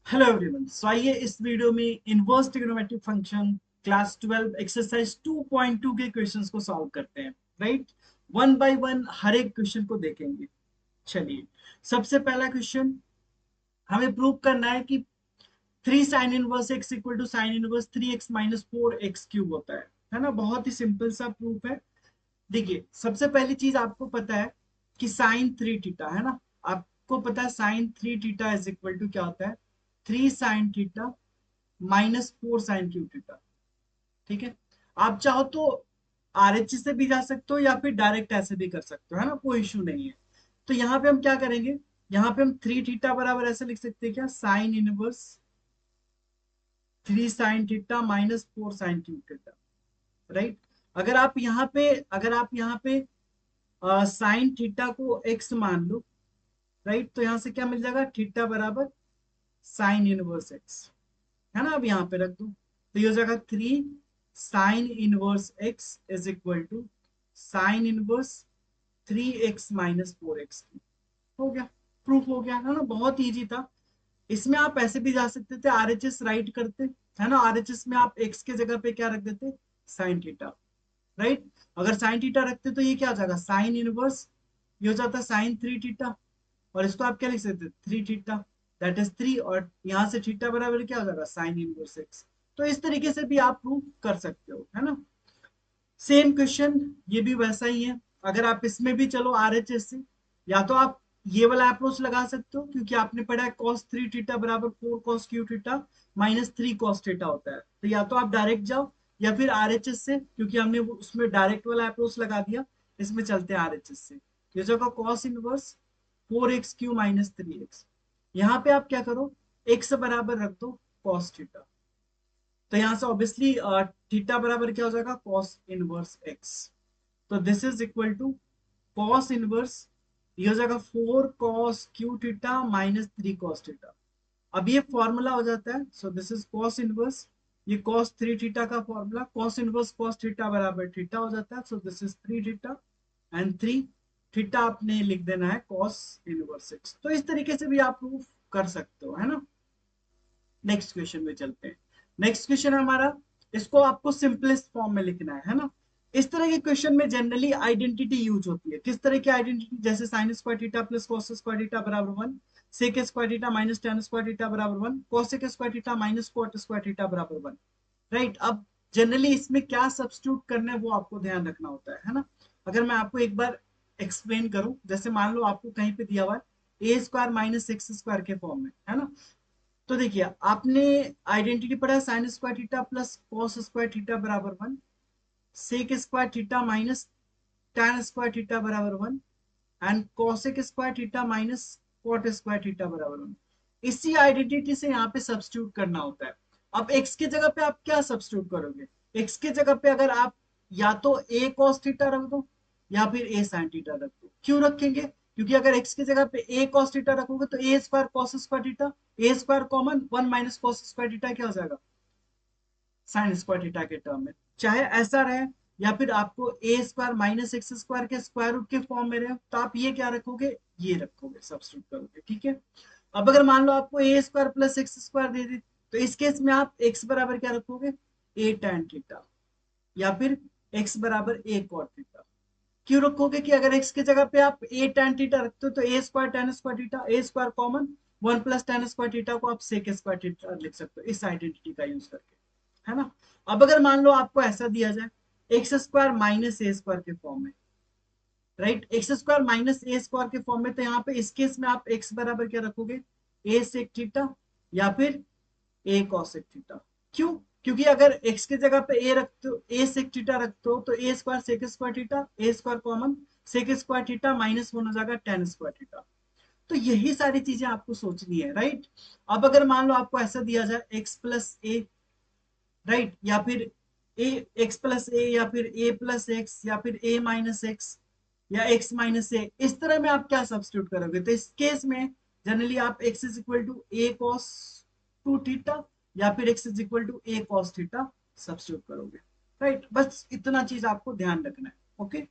Hello everyone. सो आइए इस video में inverse trigonometric function class 12 exercise 2.2 के क्वेश्चंस को सॉल्व करते हैं। राइट, वन बाय वन हर एक क्वेश्चन को देखेंगे। चलिए, सबसे पहला क्वेश्चन हमें प्रूव करना है कि 3 sine inverse X equal to sine inverse 3x minus 4x cube होता है ना। बहुत ही सिंपल सा प्रूफ है। देखिए, सबसे पहली चीज आपको पता है कि साइन 3 थीटा है ना। आपको पता है sine 3 theta is equal to क्या होता है, 3 sine theta minus 4 sine cube theta. ठीक है, आप चाहो तो आरएचएस से भी जा सकते हो या फिर डायरेक्ट ऐसे भी कर सकते हो, है ना, कोई इश्यू नहीं है। तो यहाँ पे हम क्या करेंगे, यहाँ पे हम 3 थीटा बराबर ऐसे लिख सकते हैं क्या, sine inverse 3 sine theta minus 4 sine cube theta. Right, अगर आप यहाँ पे साइन थीटा को एक्स मान लो, राइट, तो यहाँ से क्या मिल जाएगा, थीटा बराबर साइन इनवर्स एक्स, है ना। अब यहाँ पे रख दो तो ये हो जाएगा 3 sine inverse X is equal to sine inverse 3x minus 4x। हो गया, प्रूफ हो गया, है ना, बहुत इजी था। इसमें आप ऐसे भी जा सकते थे, आरएचएस राइट करते, है ना, आरएचएस में आप एक्स के जगह पे क्या रख देते, साइन थीटा। राइट, अगर साइन थीटा रखते तो ये क्या हो जाएगा, साइन इनवर्स, ये हो जाता साइन 3 थीटा, और इसको आप क्या लिख सकते, 3 थीटा, दैट इज 3, और यहां से थीटा बराबर क्या हो जाएगा, साइन इनवर्स एक्स। तो इस तरीके से भी आप प्रूव कर सकते हो, है ना। सेम क्वेश्चन ये भी वैसा ही है। अगर आप इसमें भी चलो आरएचएस से, या तो आप ये वाला अप्रोच लगा सकते हो, क्योंकि आपने पढ़ा है cos 3 थीटा बराबर 4 cos Q theta minus 3 cos theta होता है। तो या तो आप डायरेक्ट जाओ या फिर आरएचएस से, क्योंकि हमने उसमें डायरेक्ट वाला अप्रोच लगा दिया, इसमें चलते हैं आरएचएस से। ये जगह cos inverse 4x Q minus 3x, यहाँ पे आप क्या करो, x बराबर रख दो cos थीटा। तो यहां से ऑब्वियसली थीटा बराबर क्या हो जाएगा, कॉस इनवर्स एक्स। तो this is equal to cos inverse, ये हो जाएगा 4 cos cube theta minus 3 cos theta. अब ये फॉर्मूला हो जाता है, so this is cos inverse, ये कॉस 3 थीटा का formula, cos inverse cos theta बराबर थीटा हो जाता है। So this is 3 theta and 3 theta आपने लिख देना है कॉस इनवर्स एक्स। तो इस तरीके से भी आप प्रूफ कर सकते हो, है ना। नेक्स्ट क्वेश्चन में चलते हैं। नेक्स्ट क्वेश्चन है हमारा, इसको आपको सिंपलेस्ट फॉर्म में लिखना है ना। इस तरह के क्वेश्चन में जनरली आइडेंटिटी यूज होती है। किस तरह की आइडेंटिटी, जैसे sine square theta plus cos square theta बराबर 1, sec square theta minus tan square theta बराबर 1, cosec square theta minus cot square theta बराबर 1। राइट, अब जनरली इसमें क्या सब्स्टिट्यूट करना है वो आपको ध्यान रखना होता है ना। अगर मैं आपको एक बार एक्सप्लेन करूं, जैसे मान लो आपको कहीं पे दिया हुआ है a square minus x square के फॉर्म में, है ना। तो देखिए, आपने आइडेंटिटी पढ़ा sine square theta plus cos square theta बराबर 1, sec square theta minus tan square theta बराबर 1 and cosec square theta minus cot square theta बराबर 1। इसी आइडेंटिटी से यहाँ पे सब्स्टिट्यूट करना होता है। अब x की जगह पे आप क्या सब्स्टिट्यूट करोगे, x की जगह पे अगर आप या तो a cos थीटा रख दो या फिर a sin थीटा रख दो। क्यों रखेंगे, क्योंकि अगर x की जगह पे a cos थीटा रखोगे तो a square cos square theta, a square common 1 minus cos square theta क्या हो जाएगा, साइन स्क्वायर थीटा के टर्म में। चाहे ऐसा रहे या फिर आपको ए स्क्वायर माइनस एक्स स्क्वायर के स्क्वायर रूट के फॉर्म में रहे, तो आप ये क्या रखोगे, ये रखोगे, सब्स्टिट्यूट करोगे। ठीक है, अब अगर मान लो आपको ए स्क्वायर प्लस एक्स स्क्वायर दे दी, तो इस केस में आप एक्स बराबर क्या रखोगे, ए tan थीटा, या फिर एक्स बराबर ए कॉट थीटा। क्यों रखोगे कि अगर एक्स की जगह पे आप ए tan थीटा रखते हो तो A square tan square theta, A square common 1 plus tan square theta को आप सेक स्क्वायर थीटा लिख सकते हो इस आइडेंटिटी का यूज करके, है ना। अब अगर मान लो आपको ऐसा दिया जाए एक्स स्क्वायर माइनस ए स्क्वायर के फॉर्म में, राइट, एक्स स्क्वायर माइनस ए स्क्वायर के फॉर्म में, तो यहाँ पे इस केस में आप एक्स बराबर क्या रखोगे, ए सेक थीटा या फिर ए कॉसेक थीटा। क्यों, क्योंकि अगर एक्स की जगह पे ए रखते हो, ए सेक थीटा रखते हो, तो A square sec square theta, A square common sec square theta minus 1 हो जाएगा tan स्क्वायर थीटा। तो यही सारी चीजें आपको सोचनी है, राइट। अब अगर मान लो आपको ऐसा दिया जाए एक्स प्लस ए, राइट, या फिर ए एक्स प्लस ए, या फिर ए प्लस एक्स, या फिर ए माइनस एक्स, या एक्स माइनस ए, इस तरह में आप क्या सब्स्टिट्यूट करोगे। तो इस केस में जनरली आप x is equal to a cos 2 theta या फिर x is equal to a cos theta substitute करोगे। राइट, बस इतना चीज आपको ध्यान रखना है। ओके,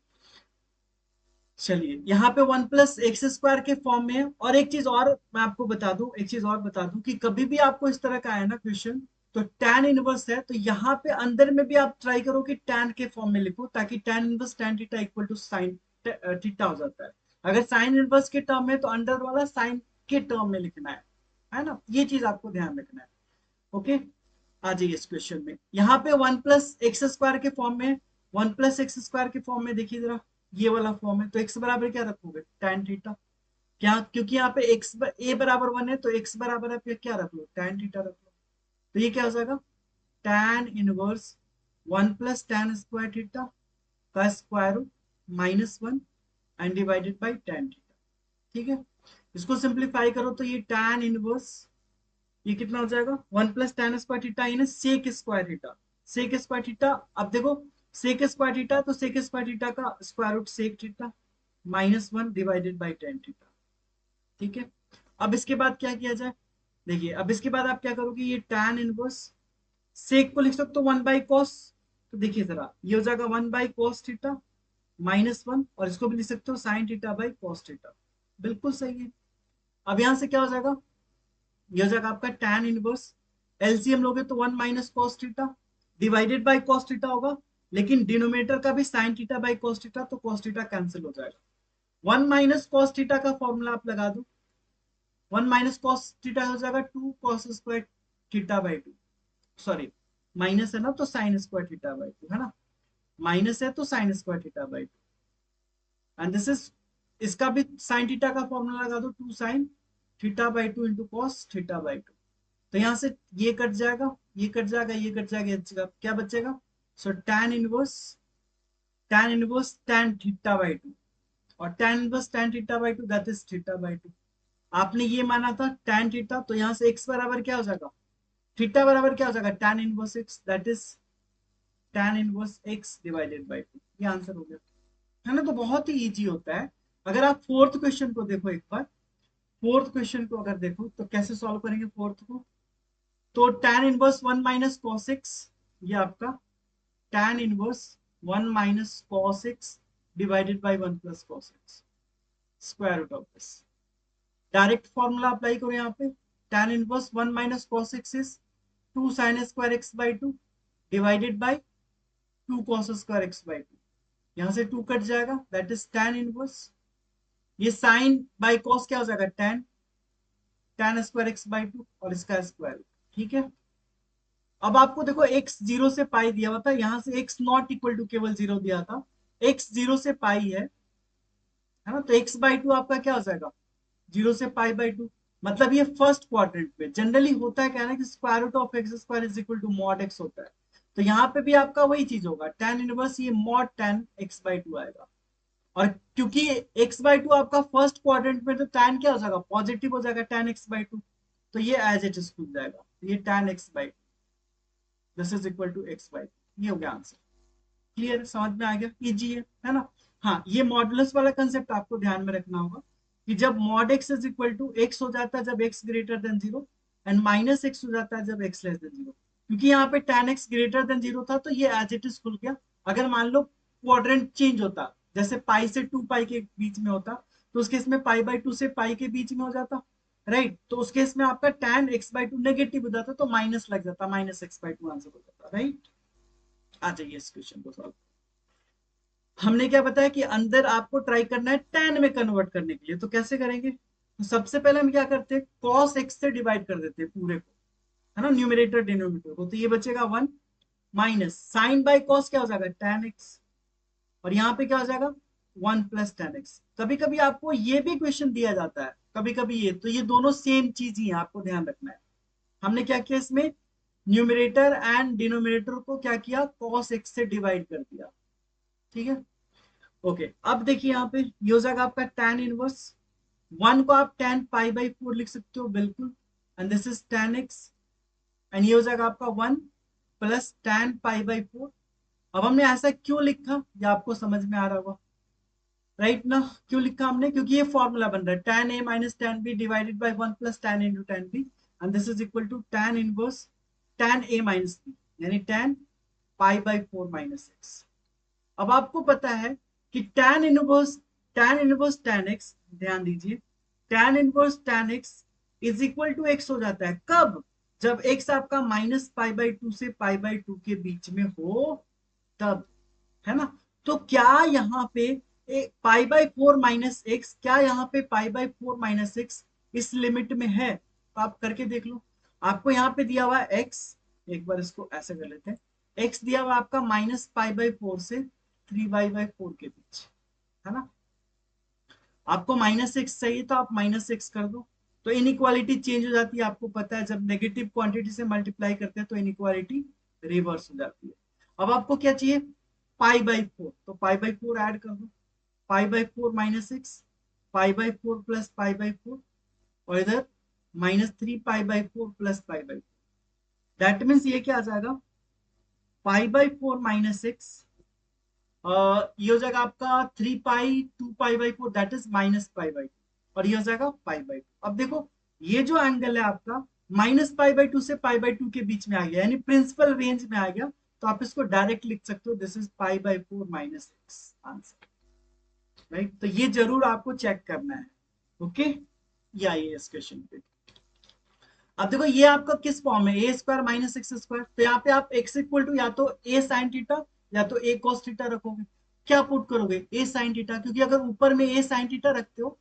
चलिए यहाँ पे 1 + x² के फॉर्म में है। और एक चीज और मैं आपको बता दूं, एक चीज और बता दूं कि कभी भी आपको इस तरह का आए ना क्वेश्चन, तो tan इनवर्स है तो यहाँ पे अंदर में भी आप ट्राई करो कि tan के फॉर्म में लिखो, ताकि tan inverse tan theta equal to sine theta हो जाता है। अगर साइन इनवर्स के टर्म में तो अंडर वाला साइन के टर्म में लिखना है ना, ये चीज आपको ध्यान रखना है। ओके, आ जाइए इस क्वेश्चन में। यहाँ पे 1 + x² के फॉर्म में, 1 + x² के फॉर्म में देखिए जरा, ये वाला फॉर्म है, तो x बराबर क्या रखोगे, tan थीटा। क्या, क्योंकि यहाँ पे a बराबर 1 है, तो x बराबर आप क्या रख लो, tan थीटा रख लो। तो ये क्या हो जाएगा, tan इनवर्स 1 + tan² थीटा का square root -1 and divided by tan theta. ठीक है, इसको सिंप्लीफाई करो तो ये tan इनवर्स, ये कितना हो जाएगा, 1 + tan² theta in sec square theta. Sec square theta, अब देखो, सेक स्क्वायर थीटा तो सेक स्क्वायर थीटा का square root sec theta -1 divided by tan theta. ठीक है, अब इसके बाद क्या किया जाए, देखिए अब इसके बाद आप क्या करोगे, ये tan इनवर्स, सेक को लिख सकते हो 1/cos, तो देखिए जरा ये हो जाएगा 1/cos थीटा -1, और इसको भी लिख सकते हो sine theta by cos theta. बिल्कुल सही है। अब यहां से क्या हो जाएगा, ये हो जाएगा आपका tan इनवर्स, एलसीएम लोगे तो 1 - cos theta divided by cos theta होगा, लेकिन डिनोमिनेटर का भी sin theta by cos theta, तो cos थीटा कैंसिल हो जाएगा। 1 - cos थीटा का फॉर्मूला आप लगा दो, 1 - cos थीटा हो जाएगा 2 cos² theta by 2, sorry minus है ना तो sin² थीटा बाई 2 है ना, माइनस है तो sin² theta by 2, and this is, इसका भी sin थीटा का फॉर्मूला लगा दो, 2 sin theta by 2 into cos theta by 2। तो यहां से ये कट जाएगा, ये कट जाएगा, ये कट जाएगा, ये बचेगा, क्या बचेगा, सो tan inverse tan theta by 2, और tan inverse tan theta by 2 that is theta by 2। आपने ये माना था tan थीटा, तो यहां से x बराबर क्या हो जाएगा, थीटा बराबर क्या हो जाएगा, tan inverse x, that is tan inverse x divided by 2। ये आंसर हो गया, है ना। तो बहुत ही इजी होता है। अगर आप फोर्थ क्वेश्चन को देखो एक बार, फोर्थ क्वेश्चन को अगर देखो तो कैसे सॉल्व करेंगे फोर्थ को, तो tan इनवर्स 1 - cos x, ये आपका tan inverse 1 - cos x divided by 1 + cos x, square root of this. Direct formula apply करो यहाँ पे, tan inverse 1 - cos x is 2 sin² x/2 divided by 2 cos²x/2। यहाँ से 2 कट जाएगा, दैट इज tan इनवर्स, ये sine by cos क्या हो जाएगा, tan²x/2 और इसका स्क्वायर। ठीक है, अब आपको देखो x 0 से पाई दिया हुआ था, यहां से x नॉट इक्वल टू केवल 0 दिया था, x 0 से पाई है ना, तो x/2 आपका क्या हो जाएगा, 0 से π/2। मतलब ये फर्स्ट क्वाड्रेंट में जनरली होता है, क्या ना कि square root of x² is equal to mod x होता है। तो यहाँ पे भी आपका वही चीज होगा, tan इनवर्स ये मॉड tan x/2 आएगा। और क्योंकि x/2 आपका फर्स्ट क्वाड्रेंट में, तो tan क्या हो जाएगा, पॉजिटिव हो जाएगा tan x/2, तो ये एज इट इज खुल जाएगा, ये tan x/2 this is equal to x/2। ये हो गया आंसर। क्लियर, समझ में आ गया, इजी है ना। हाँ, ये मॉडुलस वाला कंसेप्ट आपको ध्यान में रखना होगा कि जब mod x is equal to x हो जाता है जब x greater than 0, and -x हो जाता है जब x लेस देन 0। क्योंकि यहाँ पे tan x ग्रेटर देन 0 था, तो ये एज इट इज खुल गया। अगर मान लो क्वाड्रेंट चेंज होता, जैसे पाई से 2 पाई के बीच में होता, तो उस केस में π/2 से पाई के बीच में हो जाता, राइट। तो उस केस में आपका tan x/2 नेगेटिव हो जाता, तो माइनस लग जाता, -x/2 आंसर हो जाता, राइट। आ जाइए इस क्वेश्चन को सॉल्व। हमने क्या बताया कि अंदर आपको ट्राई करना है tan में कन्वर्ट करने के लिए, तो कैसे करेंगे, तो सबसे पहले हम क्या करते हैं, cos x से डिवाइड कर देते हैं पूरे को, है ना, न्यूमरेटर डिनोमिनेटर को, तो ये बचेगा 1 माइनस साइन बाय कॉस क्या हो जाएगा tan x, और यहाँ पे क्या हो जाएगा 1 + tan x। कभी कभी आपको ये भी क्वेश्चन दिया जाता है, कभी कभी ये, तो ये दोनों सेम चीज ही है, आपको ध्यान रखना है। हमने क्या किया इसमें, न्यूमरेटर एंड डिनोमिनेटर को क्या किया, cos x से डिवाइड कर दिया। ठीक है, ओके। अब देखिए यहाँ पे ये हो जाएगा आपका tan इनवर्स, 1 को आप tan π/4 लिख सकते हो, बिल्कुल, and this is tan x, and ये हो जाएगा आपका 1 + tan π/4। अब हमने ऐसा क्यों लिखा, ये आपको समझ में आ रहा होगा, राइट ना। क्यों लिखा हमने, क्योंकि ये फॉर्मूला बन रहा है tan a - tan b divided by 1 + tan a × tan b, and this is equal to tan inverse tan a - b, यानी tan π/4 - x। अब आपको पता है कि tan inverse tan inverse tan x, ध्यान दीजिए, tan inverse tan x is equal to x हो जाता है कब, जब x आपका -π/2 से π/2 के बीच में हो तब, है ना। तो क्या यहाँ पे π/4 माइनस एक्स, क्या यहाँ पे π/4 माइनस एक्स इस लिमिट में है, तो आप करके देख लो। आपको यहाँ पे दिया हुआ है x, एक बार इसको ऐसे कर लेते हैं, x दिया हुआ आपका -π/4 से 3y/4 के बीच, है ना। आपको -x चाहिए तो आप -x कर दो, तो इनइक्वालिटी चेंज हो जाती है। आपको पता है जब नेगेटिव क्वांटिटी से मल्टीप्लाई करते हैं तो इनइक्वालिटी रिवर्स हो जाती है। अब आपको क्या चाहिए, π/4, तो π/4 ऐड कर दो, π/4 -x, π/4 प्लस π/4, और इधर -3π/4 प्लस π/4, दैट मीन्स ये क्या आ जाएगा, π/4 -x, ये हो जाएगा आपका 3π 2π/4, दैट इज -π/2, और ये हो जाएगा π/2। अब देखो ये जो एंगल है आपका -π/2 से π/2 के बीच में आ गया, यानी प्रिंसिपल रेंज में आ गया, तो आप इसको डायरेक्ट लिख सकते हो, this is π/4 -x answer, right. तो ये जरूर आपको चेक करना है, ओके। या ये इस क्वेश्चन पे, अब देखो ये आपका किस फॉर्म है, a² माइनस एक्स स्क्वायर, तो यहाँ पे आप x इक्वल टू या तो a साइन थीटा या तो a cos थीटा रखोगे। क्या पुट करोगे, a साइन थीटा, क्योंकि अगर ऊपर में a साइन थीटा रखते हो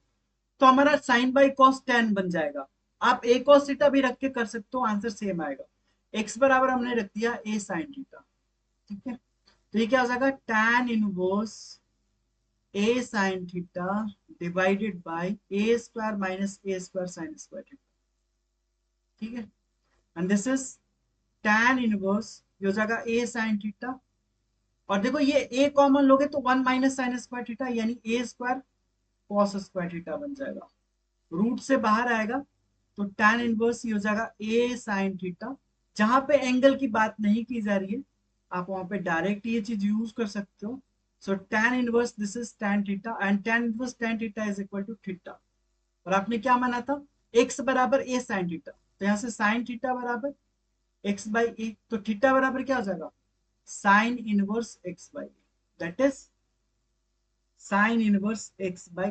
तो हमारा साइन बाई कॉस tan बन जाएगा। आप a cos थीटा भी रख के कर सकते हो, आंसर सेम आएगा। x बराबर हमने रख दिया a साइन थीटा, ठीक है। तो ये क्या हो जाएगा, tan inverse a sine theta divided by a² minus a² sign square theta, ठीक है। And this is tan inverse, ये हो जाएगा a साइन थीटा, और देखो ये a कॉमन लोगे तो 1 माइनस साइन स्क्वायर थीटा, यानी a² cos स्क्वायर थीटा बन जाएगा। रूट से बाहर आएगा तो tan इनवर्स ये हो जाएगा a साइन थीटा, जहां पे एंगल की बात नहीं की जा रही है आप वहां पे डायरेक्ट ये चीज यूज कर सकते हो। So tan inverse this is tan theta, and tan inverse tan theta is equal to theta, और आपने क्या माना था, x बराबर a साइन थीटा, तो यहाँ से साइन थीटा बराबर x/a, तो थीटा बराबर क्या हो जाएगा, sine inverse x/a, that is sine inverse x/a,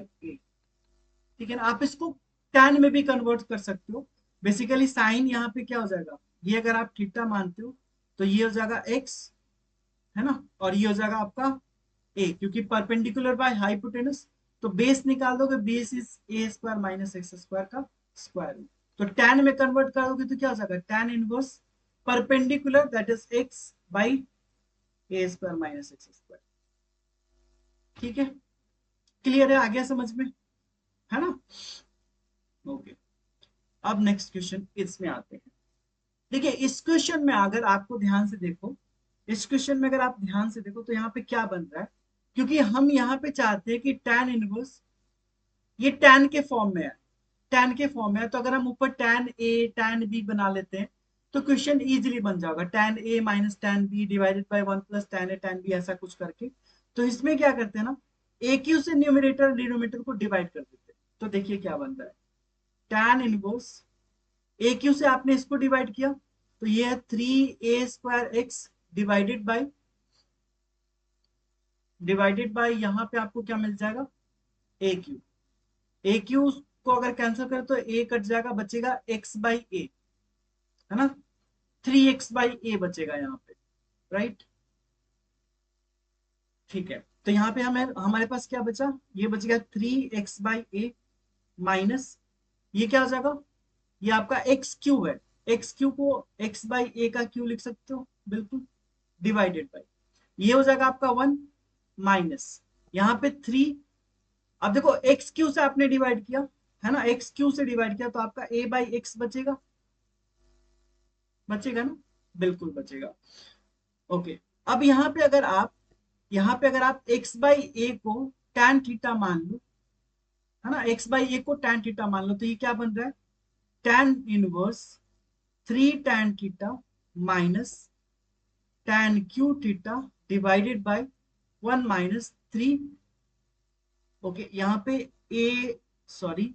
ठीक है ना। आप इसको tan में भी कन्वर्ट कर सकते हो। बेसिकली साइन यहाँ पे क्या हो जाएगा, ये अगर आप थीटा मानते हो तो ये हो जाएगा x, है ना, और ये हो जाएगा आपका a, क्योंकि परपेंडिकुलर बाय हाइपोटेनस, तो बेस निकाल दोगे, base is a² minus x square का स्क्वायर रूट, तो tan में कन्वर्ट कर दोगे तो क्या हो जाएगा, tan inverse perpendicular that is x by a² minus x square, ठीक है। क्लियर है, आ गया समझ में, है ना, ओके। अब नेक्स्ट क्वेश्चन इसमें आते हैं। देखिए इस क्वेश्चन में अगर आपको ध्यान से देखो, इस क्वेश्चन में अगर आप ध्यान से देखो तो यहाँ पे क्या बन रहा है, क्योंकि हम यहाँ पे चाहते हैं कि tan इनवर्स ये tan के फॉर्म में है, tan के फॉर्म में है, तो अगर हम ऊपर tan a tan b बना लेते हैं तो क्वेश्चन इजीली बन जाएगा, tan a minus tan b divided by 1 plus tan a tan b, ऐसा कुछ करके। तो इसमें क्या करते हैं ना, a क्यू से न्यूमरेटर डिनोमिनेटर को डिवाइड कर देते हैं, तो देखिए क्या बन रहा है, tan इनवर्स ए क्यू से आपने इसको डिवाइड किया तो ये है 3a² x डिवाइडेड बाय यहाँ पे आपको क्या मिल जाएगा, ए क्यू को अगर कैंसिल करें तो ए कट जाएगा, बचेगा x/a, है ना, 3x/a बचेगा यहाँ पे, राइट, ठीक है। तो यहाँ पे हमें हमारे पास क्या बचा, ये बच गया 3x/a माइनस ये क्या हो जाएगा, ये आपका एक्स क्यू है, एक्स क्यू को x/a का क्यू लिख सकते हो बिल्कुल, डिवाइडेड बाई ये हो जाएगा आपका 1 माइनस यहाँ पे 3। अब देखो एक्स क्यू से आपने डिवाइड किया, है ना, एक्स क्यू से डिवाइड किया तो आपका a/x बचेगा, बचेगा ना, बिल्कुल बचेगा, ओके। अब यहाँ पे अगर आप x/a को tan थीटा मान लो, है ना, x/a को tan थीटा मान लो, तो ये क्या बन रहा है, tan inverse 3 tan theta minus tan Q theta divided by 1 minus 3, okay. यहाँ पे a, सॉरी,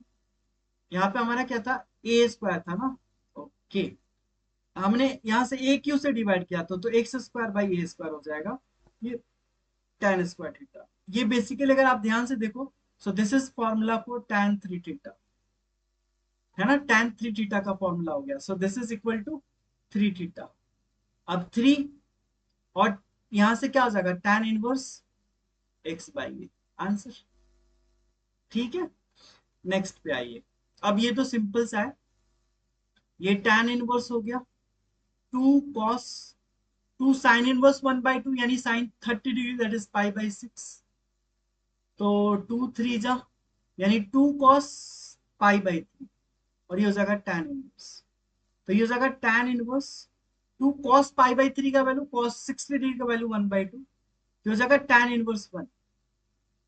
यहाँ पे हमारा क्या था, a² था ना, ओके। हमने यहाँ से ए क्यू से डिवाइड किया तो x² बाई a² हो जाएगा, ये tan स्क्वायर थीटा। ये बेसिकली अगर आप ध्यान से देखो so this is formula for tan 3 theta, है ना, tan 3 थीटा का फॉर्मूला हो गया। So this is equal to 3 theta. अब 3 और यहां से क्या हो जाएगा, tan inverse x by a, answer. ठीक है, नेक्स्ट पे आइए। अब ये तो सिंपल सा है, ये tan इनवर्स हो गया, 2 cos 2 साइन इनवर्स 1/2 यानी साइन 30 डिग्री, दैट इज π/6। तो 2 3 जा यानी 2 cos π/3, और ये हो जाएगा tan इनवर्स। तो ये हो जाएगा tan इनवर्स 2 cos π/3 का वैल्यू, cos 60 डिग्री का वैल्यू 1/2, तो हो जाएगा tan inverse 1,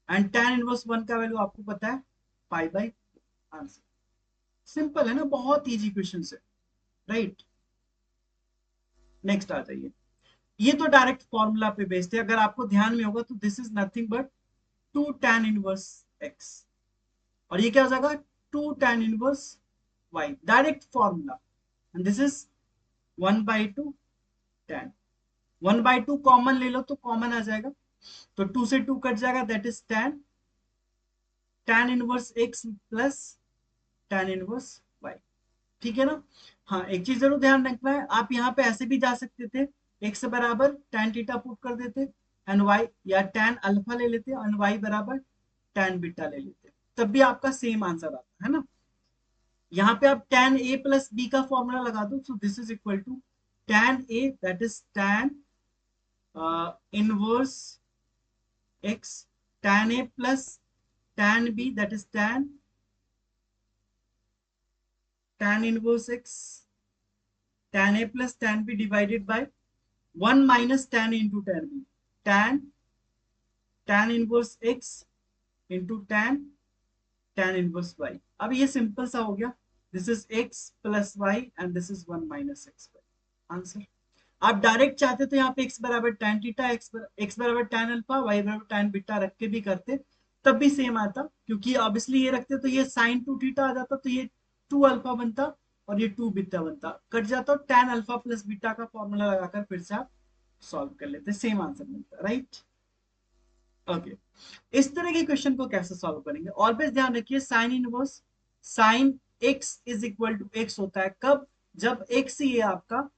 and tan inverse 1 का वैल्यू आपको पता है π/, आंसर। सिंपल है ना, बहुत इजी क्वेश्चन है, राइट। नेक्स्ट आ जाइए। ये तो डायरेक्ट फॉर्मूला पे बेस्ड है, अगर आपको ध्यान में होगा तो this is nothing but 2 tan inverse x, और ये क्या हो जाएगा 2 tan inverse y, direct formula. And this is 1/2 tan, 1/2 common ले लो तो कॉमन आ जाएगा, तो 2 से 2 कट जाएगा, that is tan inverse x plus tan inverse y। ठीक है ना। हाँ, एक चीज जरूर ध्यान रखना है, आप यहाँ पे ऐसे भी जा सकते थे, x बराबर tan थीटा पुट कर देते एंड y, या tan अल्फा ले लेते एंड y बराबर tan बीटा ले लेते, तब भी आपका सेम आंसर आता है ना। यहाँ पे आप tan a प्लस बी का फॉर्मूला लगा दो, so this is equal to tan a, that is tan inverse x, tan a plus tan b, that is tan inverse x, tan a plus tan b divided by 1 minus tan into tan b, tan inverse x into tan inverse y। अब ये simple सा हो गया, this is x plus y and this is 1 minus x y, answer. आप direct चाहते तो यहाँ पे x बराबर tan थीटा, x बराबर tan अल्फा, y बराबर tan बीटा रख के भी करते, तब भी सेम आता, क्योंकि ऑब्वियसली ये रखते तो ये sin 2 थीटा आ जाता, तो ये 2 अल्फा बनता और ये 2 बीटा बनता, कट जाता, tan अल्फा प्लस बीटा का फॉर्मूला लगाकर फिर से आप सॉल्व कर लेते, सेम आंसर मिलता, राइट। ओके, इस तरह के क्वेश्चन को कैसे सॉल्व करेंगे, ऑलवेज ध्यान रखिए sine inverse sine x is equal to x होता है कब, जब एक्स ही है आपका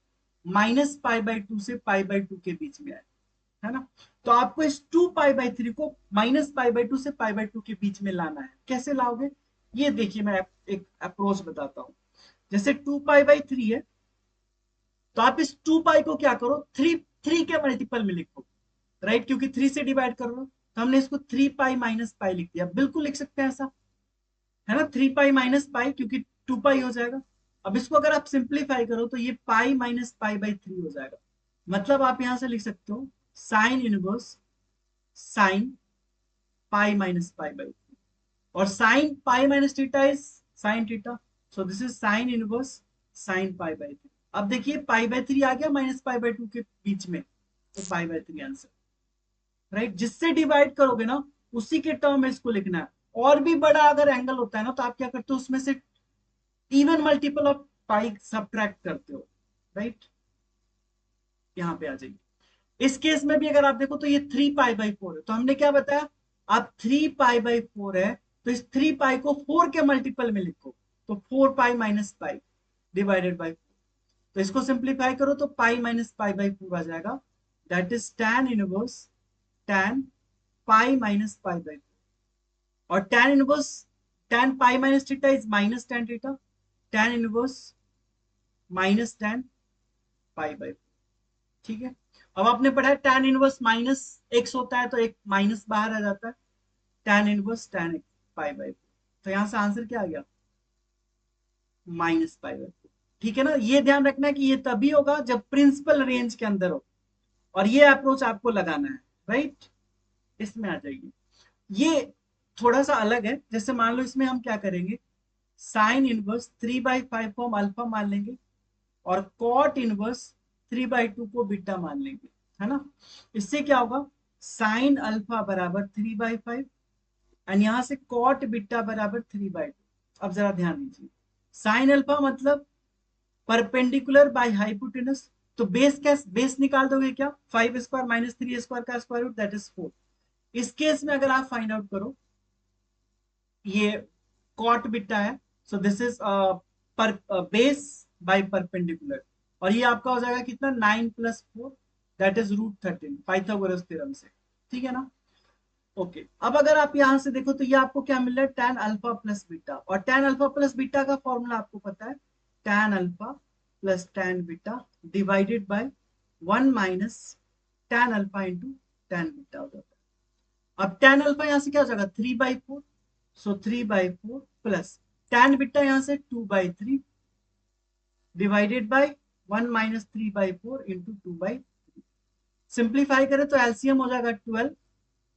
-π/2 से π/2 के बीच में है ना। तो आपको इस 2π/3 को -π/2 से π/2 के बीच में लाना है, कैसे लाओगे, ये देखिए मैं एक अप्रोच बताता हूं। जैसे 2π/3 है, तो आप इस 2π को क्या करो, 3 के मल्टीपल में लिखो, राइट, क्योंकि 3 से डिवाइड कर रहे हो, तो हमने इसको 3π माइनस पाई लिख दिया, बिल्कुल लिख सकते हैं ऐसा, है ना, 3π माइनस पाई, क्योंकि 2π हो जाएगा। अब इसको अगर आप सिंप्लीफाई करो तो ये पाई माइनस π/3 हो जाएगा, मतलब आप यहां से लिख सकते हो sine inverse sine pi minus π/3, और sine pi minus theta is sine theta, so this is sine inverse sine π/3। अब देखिए π/3 आ गया -π/2 के बीच में, तो π/3 आंसर, राइट। जिससे डिवाइड करोगे ना उसी के टर्म में इसको लिखना है, और भी बड़ा अगर एंगल होता है ना तो आप क्या करते हो, उसमें से even multiple of pi subtract करते हो, राइट। यहाँ पे आ जाइए, इस केस में भी अगर आप देखो तो ये 3π/4 है, तो हमने क्या बताया, आप 3π/4 है, तो इस 3π को 4 के मल्टीपल में लिखो, तो 4π माइनस पाई डिवाइडेड बाई 4, तो इसको सिंप्लीफाई करो तो पाई माइनस π/4 आ जाएगा, that is tan inverse tan pi minus π/4, और tan inverse tan pi minus theta is minus tan theta, tan inverse minus tan π/4। ठीक है, अब आपने पढ़ा है tan इनवर्स माइनस एक्स होता है, तो एक माइनस बाहर आ जाता है, tan इनवर्स tan π/4, तो यहां से आंसर क्या आ गया, -π/4। ठीक है ना, ये ध्यान रखना है कि ये तभी होगा जब प्रिंसिपल रेंज के अंदर हो, और ये अप्रोच आपको लगाना है, राइट। इसमें आ जाइए, ये थोड़ा सा अलग है, जैसे मान लो इसमें हम क्या करेंगे, साइन इनवर्स 3/5 को हम अल्फा मान लेंगे, और कॉट इनवर्स 3/2 को बीटा मान लेंगे, है ना। इससे क्या होगा, साइन अल्फा बराबर 3/5, एंड यहां से कॉट बीटा बराबर 3/2। अब जरा ध्यान दीजिए, साइन अल्फा मतलब परपेंडिकुलर बाय हाइपोटेनस, तो बेस क्या, बेस निकाल दोगे क्या, 5² - 3² का स्क्वायर रूट, दैट इज 4। इस केस में अगर आप फाइंड आउट करो ये कॉट बीटा है, सो दिस इज पर बेस बाय परपेंडिकुलर, और ये आपका हो जाएगा कितना 9 + 4, दैट इज √13 पाइथागोरस थ्योरम से, ठीक है ना। ओके, अब अगर आप यहां से देखो तो ये आपको क्या मिल रहा है, tan अल्फा प्लस बीटा, और tan अल्फा प्लस बीटा का फॉर्मूला आपको पता है, tan alpha plus tan beta divided by 1 - tan alpha into tan beta हो जाता है। अब tan अल्फा यहां से क्या हो जाएगा 3/4, सो 3/4 प्लस tan बीटा यहां से 2/3 डिवाइडेड बाय 1 - 3/4 इंटू 2/3। सिंप्लीफाई करें तो एलसीएम हो जाएगा 12,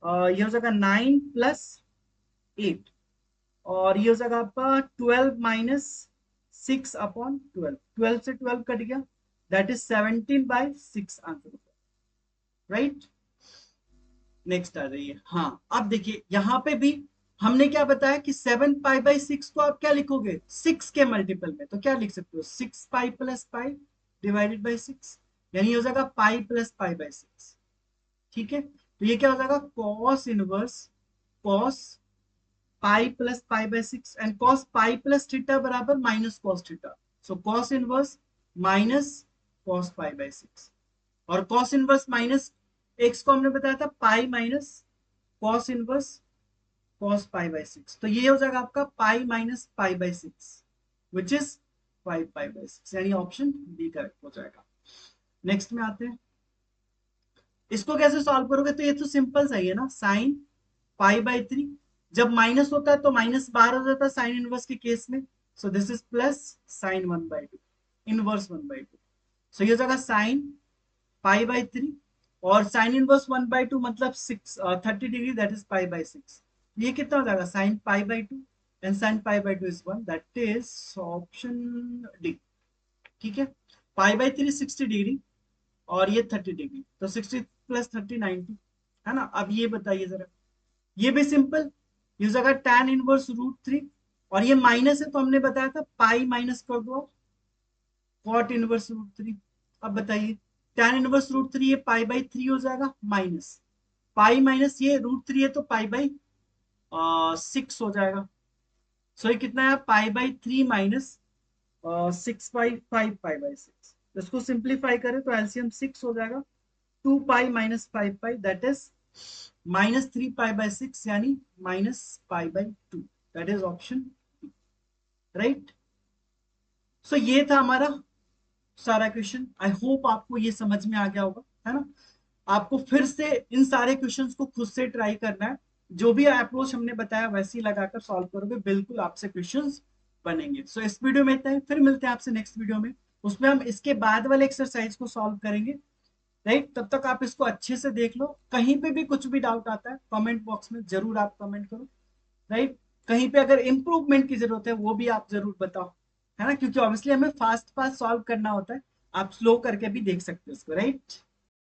ये हो जाएगा 9 + 8, और ये हो जाएगा आपका 12 - 6/12, 12 से 12 कट गया, दैट इज 17/6 आंसर होगा, राइट। नेक्स्ट आ जाइए, हाँ अब देखिए यहाँ पे भी हमने क्या बताया कि 7π/6 को आप क्या लिखोगे 6 के मल्टीपल में, तो क्या लिख सकते हो 6π + π डिवाइडेड बाई 6, यानी हो जाएगा पाई प्लस π/6, ठीक है। तो ये क्या हो जाएगा cos inverse cos pi plus π/6, and cos pi plus theta बराबर minus cos theta, so cos inverse minus cos π/6, और cos इनवर्स माइनस x को हमने बताया था pi minus cos inverse cos π/6, तो ये हो जाएगा आपका पाई माइनस π/6 विच इज 5π/6, यानी ऑप्शन बी करेक्ट हो जाएगा। नेक्स्ट में आते हैं, इसको कैसे सॉल्व करोगे, तो ये तो सिंपल सा ही है ना, साइन π/3, जब माइनस होता है तो माइनस बाहर हो जाता है साइन इनवर्स के केस में, सो this is plus sign 1/2 inverse 1/2, सो ये हो जाएगा साइन π/3, और साइन इनवर्स 1/2 मतलब 30 डिग्री, दैट इज π/6, ये कितना हो जाएगा sine π/2, and sine π/2 is 1, that is option D, ठीक है। π/3 60 डिग्री और ये 30 डिग्री, तो 60 + 30 90, है ना। अब ये बताइए जरा, ये भी सिंपल, ये जगह tan इनवर्स √3, और ये माइनस है तो हमने बताया था पाई माइनस कर दो आप, कॉट इनवर्स √3। अब बताइए tan इनवर्स √3 ये π/3 हो जाएगा, माइनस पाई माइनस ये √3 है तो π/6 हो जाएगा, सो ये कितना है π/3 माइनस 6/5 π/6, इसको सिंप्लीफाई करें तो एलसीएम 6 हो जाएगा, 2π - 5π दैट इज -3π/6, यानी -π/2, दैट इज ऑप्शन, राइट। सो ये था हमारा सारा क्वेश्चन, आई होप आपको ये समझ में आ गया होगा, है ना। आपको फिर से इन सारे क्वेश्चंस को खुद से ट्राई करना है, जो भी अप्रोच हमने बताया वैसे ही लगाकर सॉल्व करोगे, बिल्कुल आपसे क्वेश्चंस बनेंगे। सो इस वीडियो में इतना ही, फिर मिलते हैं आपसे नेक्स्ट वीडियो में, उसमें हम इसके बाद वाले एक्सरसाइज को सॉल्व करेंगे, राइट। तब तक आप इसको अच्छे से देख लो, कहीं पे भी कुछ भी डाउट आता है कमेंट बॉक्स में जरूर आप कमेंट करो, राइट। कहीं पे अगर इंप्रूवमेंट की जरूरत है वो भी आप जरूर बताओ, है ना, क्योंकि ऑब्वियसली हमें फास्ट फास्ट सॉल्व करना होता है, आप स्लो करके भी देख सकते हो इसको, राइट।